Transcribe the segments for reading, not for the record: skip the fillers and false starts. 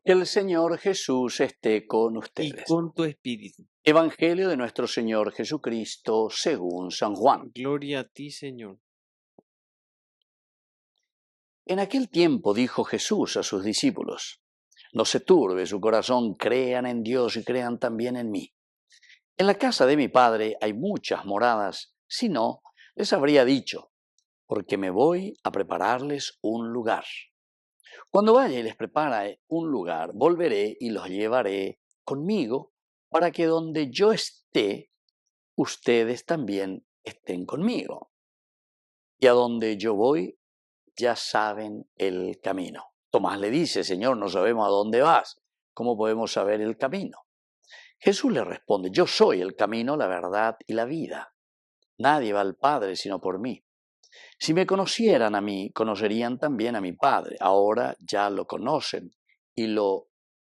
Que el Señor Jesús esté con y ustedes. con tu espíritu. Evangelio de nuestro Señor Jesucristo según San Juan. Gloria a ti, Señor. En aquel tiempo dijo Jesús a sus discípulos: No se turbe su corazón, crean en Dios y crean también en mí. En la casa de mi Padre hay muchas moradas, si no, les habría dicho, porque me voy a prepararles un lugar. Cuando vaya y les prepare un lugar, volveré y los llevaré conmigo, para que donde yo esté, ustedes también estén conmigo. Y a donde yo voy, ya saben el camino. Tomás le dice: Señor, no sabemos a dónde vas. ¿Cómo podemos saber el camino? Jesús le responde: Yo soy el camino, la verdad y la vida. Nadie va al Padre sino por mí. Si me conocieran a mí, conocerían también a mi Padre. Ahora ya lo conocen y lo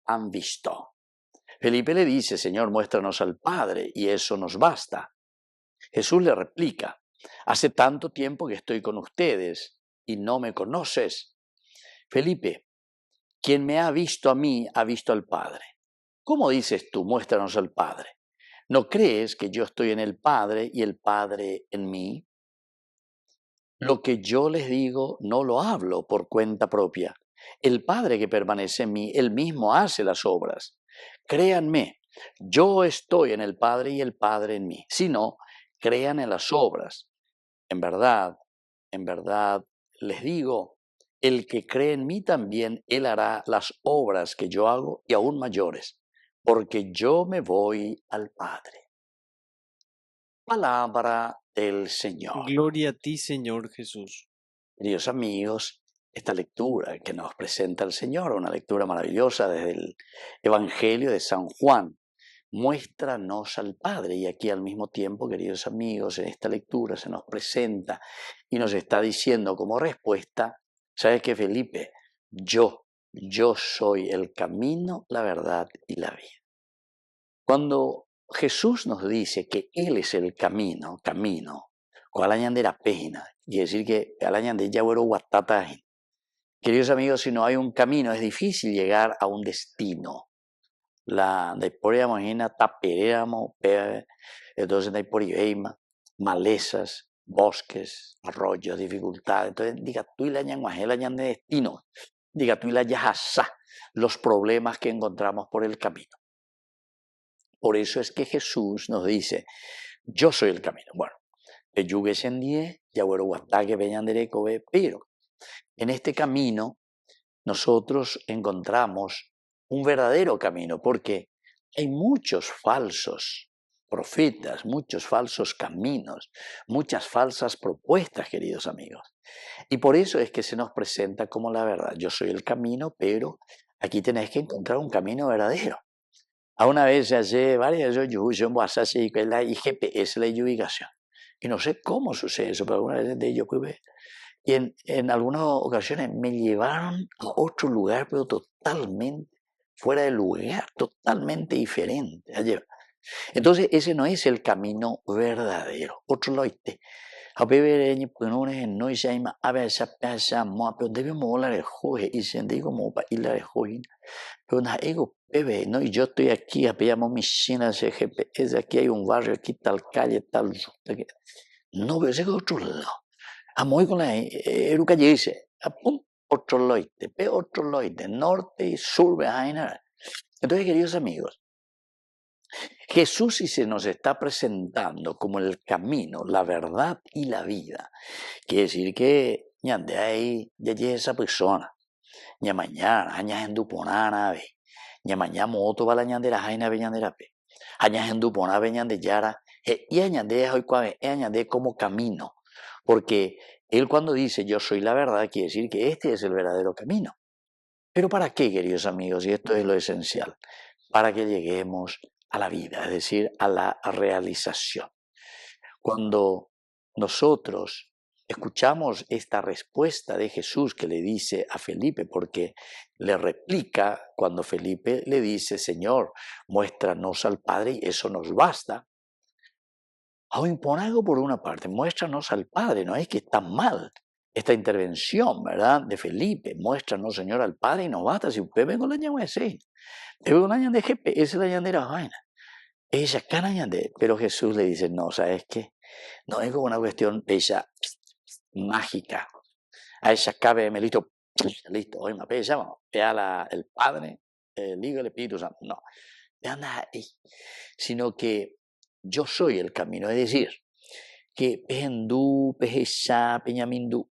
han visto. Felipe le dice: Señor, muéstranos al Padre y eso nos basta. Jesús le replica: Hace tanto tiempo que estoy con ustedes y no me conoces. Felipe, quien me ha visto a mí ha visto al Padre. ¿Cómo dices tú, muéstranos al Padre? ¿No crees que yo estoy en el Padre y el Padre en mí? Lo que yo les digo no lo hablo por cuenta propia. El Padre que permanece en mí, él mismo hace las obras. Créanme, yo estoy en el Padre y el Padre en mí. Si no, crean en las obras. En verdad, les digo, el que cree en mí también, él hará las obras que yo hago y aún mayores, porque yo me voy al Padre. Palabra del Señor. Gloria a ti, Señor Jesús. Queridos amigos, esta lectura que nos presenta el Señor, una lectura maravillosa desde el Evangelio de San Juan, muéstranos al Padre. Y aquí al mismo tiempo, queridos amigos, en esta lectura se nos presenta y nos está diciendo como respuesta: ¿sabes qué, Felipe? Yo soy el camino, la verdad y la vida. Cuando Jesús nos dice que Él es el camino, cual añandera pena, y decir que al añande yagüero guatatajin. Queridos amigos, si no hay un camino, es difícil llegar a un destino. La de por imagina taperéramo, entonces de por malezas, bosques, arroyos, dificultades. Entonces, diga tú y la ñanguajela de destino, diga tú y la yajasá, los problemas que encontramos por el camino. Por eso es que Jesús nos dice: yo soy el camino. Bueno, pero en este camino nosotros encontramos un verdadero camino, porque hay muchos falsos profetas, muchos falsos caminos, muchas falsas propuestas, queridos amigos. Y por eso es que se nos presenta como la verdad. Yo soy el camino, pero aquí tenés que encontrar un camino verdadero. A una vez hace varias veces yo la GPS, la ubicación. Y no sé cómo sucede eso, pero alguna vez de ello pude. Y en algunas ocasiones me llevaron a otro lugar, pero totalmente fuera de lugar, totalmente diferente. Entonces ese no es el camino verdadero. Otro loite. A beber no se llama a ver esa pero debemos hablar de joje y se digo como para ir a de joje. Pero na ego bebé, ¿no? Y yo estoy aquí, apoyamos mis chinas de GPS, aquí hay un barrio, aquí tal calle, tal. No, pero ese es otro lado. Amo con la eruca dice, apun otro loite, pe otro loite, norte y sur, behind. Entonces, queridos amigos, Jesús sí se nos está presentando como el camino, la verdad y la vida. Quiere decir que ya de ahí ya llega esa persona. Ya mañana, ya en Duponana, ve. Ya mañana moto va la ñandera, jaina ve ñandera pe. Aña en Dupona ve ñande yara. Y añande hoy cuave, añade como camino. Porque él cuando dice yo soy la verdad, quiere decir que este es el verdadero camino. Pero ¿para qué, queridos amigos? Y esto es lo esencial. Para que lleguemos a la vida, es decir, a la realización. Cuando nosotros escuchamos esta respuesta de Jesús que le dice a Felipe, porque le replica cuando Felipe le dice: Señor, muéstranos al Padre y eso nos basta. Ahora impon algo por una parte, muéstranos al Padre, no es que está mal esta intervención, ¿verdad?, de Felipe, muéstranos, Señor, al Padre y nos basta. Si usted ve con la llama de seis, ve con la llama de GP, esa es la llama de la vaina. Ella cana de, pero Jesús le dice, no, ¿sabes qué? No es como una cuestión ella mágica. A ella cabe, me listo, hoy me pella, vea el Padre, el Hijo y el Espíritu Santo. No, anda ahí, sino que yo soy el camino, es decir, que pehendú, pejesá, peñamindu,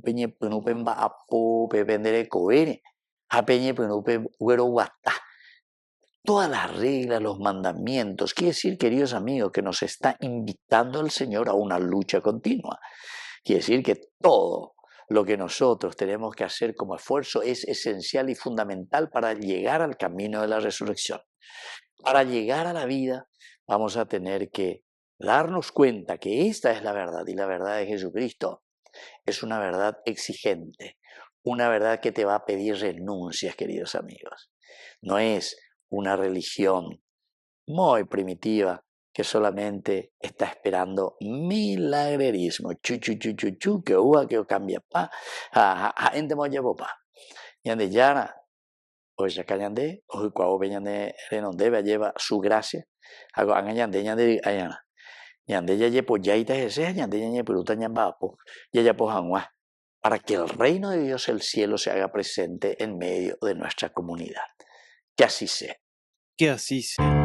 peñe penupen apo, pependere coere, a peñe penupe güero guatá. Todas las reglas, los mandamientos, quiere decir, queridos amigos, que nos está invitando el Señor a una lucha continua. Quiere decir que todo lo que nosotros tenemos que hacer como esfuerzo es esencial y fundamental para llegar al camino de la resurrección. Para llegar a la vida vamos a tener que darnos cuenta que esta es la verdad, y la verdad de Jesucristo es una verdad exigente, una verdad que te va a pedir renuncias, queridos amigos. No es una religión muy primitiva que solamente está esperando milagrerismo. Que uva que cambia pa, ente moya popa. Yande yara, o ya callande, o cuau beñande renonde lleva su gracia. Hago angayande yande ayana. Yande ya ye poyaita ese, yande ya ye peruta ñambapo, ya pojangua. Para que el reino de Dios, el cielo, se haga presente en medio de nuestra comunidad. Que así sea. Que así sea.